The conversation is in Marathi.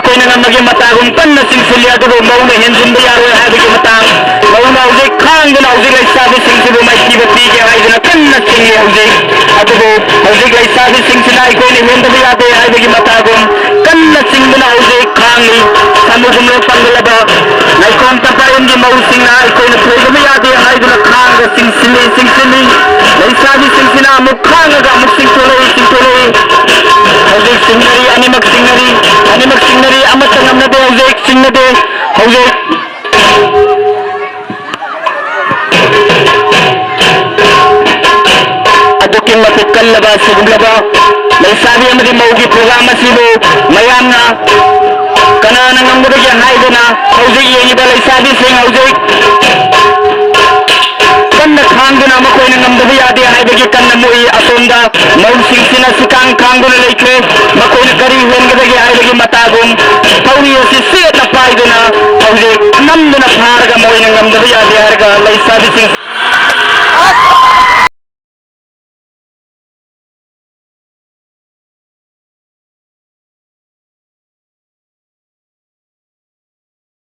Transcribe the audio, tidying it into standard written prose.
कोई नमगे मतागुम कन्न सिंसिलिया दुगो मौना हेंजिंबा यारो हाबिगे मताग मौना हौजे खांगना हौजे लैसाबी सिंसिबो माइकी बती के हाइजना कन्न सिंगे हौजे अदुगो हौजे लैसाबी सिंसिना कोई हेंदबा यादे हाबिगे मतागुम कन्न सिंगना हौजे खांगी समुगुम लो पंगलबा लाइकोन तपायुंगी मौसिंगा कोई थोइगबा यादे हाइजना खांग सिंसिली लैसाबी सिंसिना मुखांगा मुक्सिंग तोले हौजे सिंगरी अनिमक सिंगरी अमत नमनदे हौजे सिंगदे हौजे अदुकी मतिक कल्लबा सिगलबा लैसाबी अमदी मौगी प्रोग्राम असिबो मयामना कनाना ngambudagi haidana hौजे येंगिबा लैसाबी सिंग हौजे कन्न खांगना मकोइना ngambaba यादे हाइबगी कन्न मुई असोंदा मौसिंगसिना सिकांग खांगुना लेख्रे मकोइना करी हेंगदगी हाइबगी मतागुम थौरी असि सेना पाइदना हौजे नमदना फारगा मोइना ngambaba यादे हारगा लैसाबी सिंग